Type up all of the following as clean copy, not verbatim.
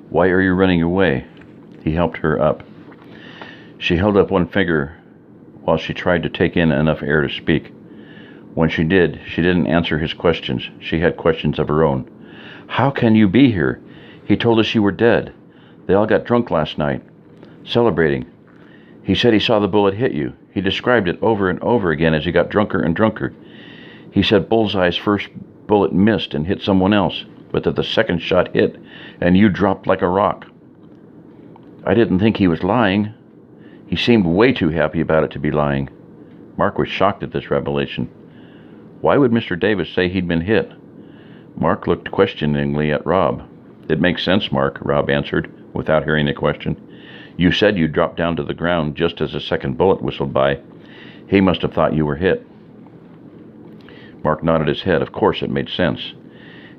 Why are you running away? He helped her up. She held up one finger while she tried to take in enough air to speak. When she did, she didn't answer his questions. She had questions of her own. How can you be here? He told us you were dead. They all got drunk last night, celebrating. He said he saw the bullet hit you. He described it over and over again as he got drunker and drunker. He said Bullseye's first bullet missed and hit someone else, but that the second shot hit and you dropped like a rock. I didn't think he was lying. He seemed way too happy about it to be lying. Mark was shocked at this revelation. Why would Mr. Davis say he'd been hit? Mark looked questioningly at Rob. It makes sense, Mark, Rob answered, without hearing the question. You said you dropped down to the ground just as a second bullet whistled by. He must have thought you were hit. Mark nodded his head. Of course, it made sense.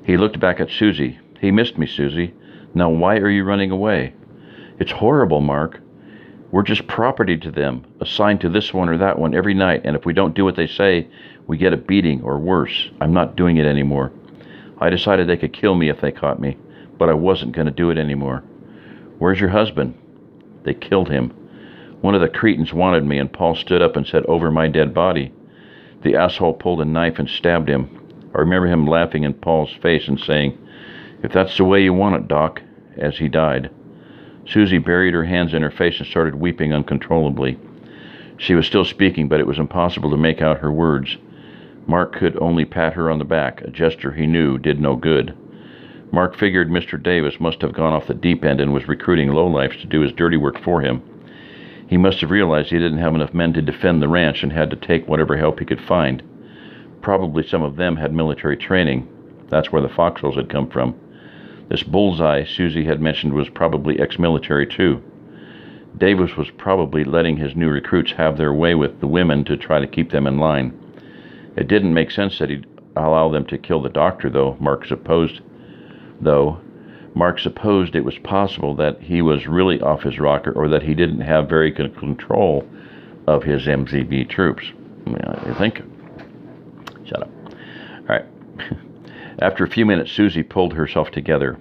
He looked back at Susie. He missed me, Susie. Now why are you running away? It's horrible, Mark. We're just property to them, assigned to this one or that one every night, and if we don't do what they say, we get a beating or worse. I'm not doing it anymore. I decided they could kill me if they caught me, but I wasn't going to do it anymore. Where's your husband? They killed him. One of the cretins wanted me, and Paul stood up and said, over my dead body. The asshole pulled a knife and stabbed him. I remember him laughing in Paul's face and saying, if that's the way you want it, Doc, as he died. Susie buried her hands in her face and started weeping uncontrollably. She was still speaking, but it was impossible to make out her words. Mark could only pat her on the back, a gesture he knew did no good. Mark figured Mr. Davis must have gone off the deep end and was recruiting lowlifes to do his dirty work for him. He must have realized he didn't have enough men to defend the ranch and had to take whatever help he could find. Probably some of them had military training. That's where the foxholes had come from. This Bullseye Susie had mentioned was probably ex-military too. Davis was probably letting his new recruits have their way with the women to try to keep them in line. It didn't make sense that he'd allow them to kill the doctor, Mark supposed it was possible that he was really off his rocker or that he didn't have very good control of his MZB troops. You think? Shut up. All right. After a few minutes, Susie pulled herself together.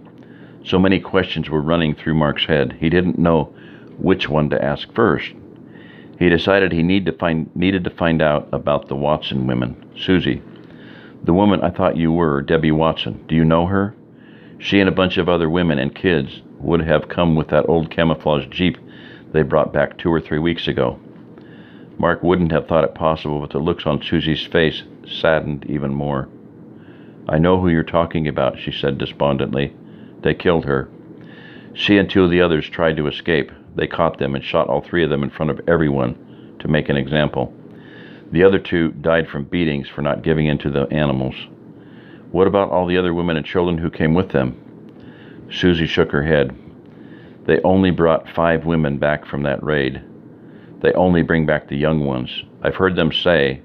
So many questions were running through Mark's head. He didn't know which one to ask first. He decided he needed to find out about the Watson women. Susie, the woman I thought you were, Debbie Watson, do you know her? She and a bunch of other women and kids would have come with that old camouflage Jeep they brought back 2 or 3 weeks ago. Mark wouldn't have thought it possible, but the looks on Susie's face saddened even more. I know who you're talking about, she said despondently. They killed her. She and 2 of the others tried to escape. They caught them and shot all 3 of them in front of everyone to make an example. The other 2 died from beatings for not giving in to the animals. What about all the other women and children who came with them? Susie shook her head. They only brought 5 women back from that raid. They only bring back the young ones. I've heard them say,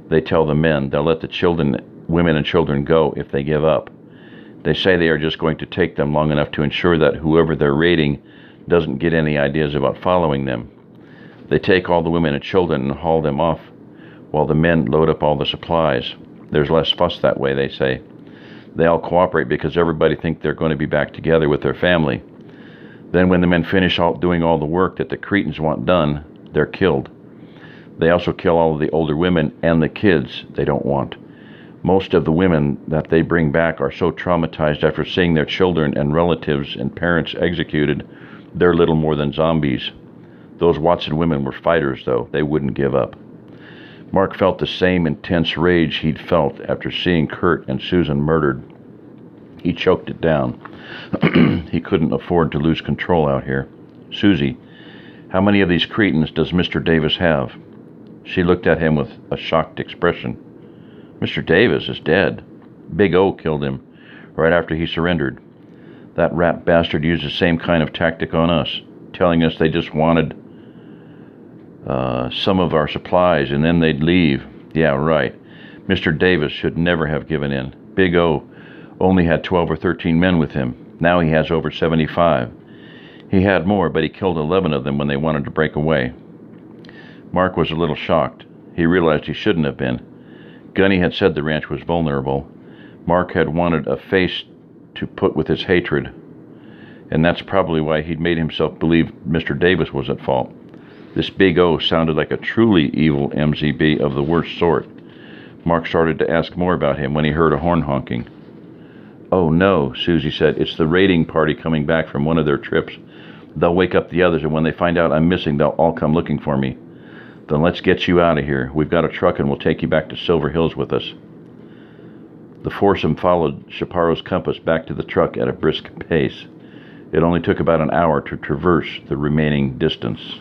they tell the men they'll let the women and children go if they give up. They say they are just going to take them long enough to ensure that whoever they're raiding doesn't get any ideas about following them. They take all the women and children and haul them off while the men load up all the supplies. There's less fuss that way, they say. They all cooperate because everybody thinks they're going to be back together with their family. Then when the men finish doing all the work that the cretins want done, they're killed. They also kill all of the older women and the kids they don't want. Most of the women that they bring back are so traumatized after seeing their children and relatives and parents executed, they're little more than zombies. Those Watson women were fighters, though. They wouldn't give up. Mark felt the same intense rage he'd felt after seeing Kurt and Susan murdered. He choked it down. He couldn't afford to lose control out here. Susie, how many of these cretins does Mr. Davis have? She looked at him with a shocked expression. Mr. Davis is dead. Big O killed him right after he surrendered. That rat bastard used the same kind of tactic on us, telling us they just wanted some of our supplies and then they'd leave. Yeah, right. Mr. Davis should never have given in. Big O only had 12 or 13 men with him. Now he has over 75. He had more, but he killed 11 of them when they wanted to break away. Mark was a little shocked. He realized he shouldn't have been. Gunny had said the ranch was vulnerable. Mark had wanted a face to put with his hatred. and that's probably why he'd made himself believe Mr. Davis was at fault. This Big O sounded like a truly evil MZB of the worst sort. Mark started to ask more about him when he heard a horn honking. "Oh no," Susie said. "It's the raiding party coming back from one of their trips. They'll wake up the others, and when they find out I'm missing, they'll all come looking for me. Then let's get you out of here. We've got a truck and we'll take you back to Silver Hills with us." The foursome followed Chaparro's compass back to the truck at a brisk pace. It only took about an hour to traverse the remaining distance.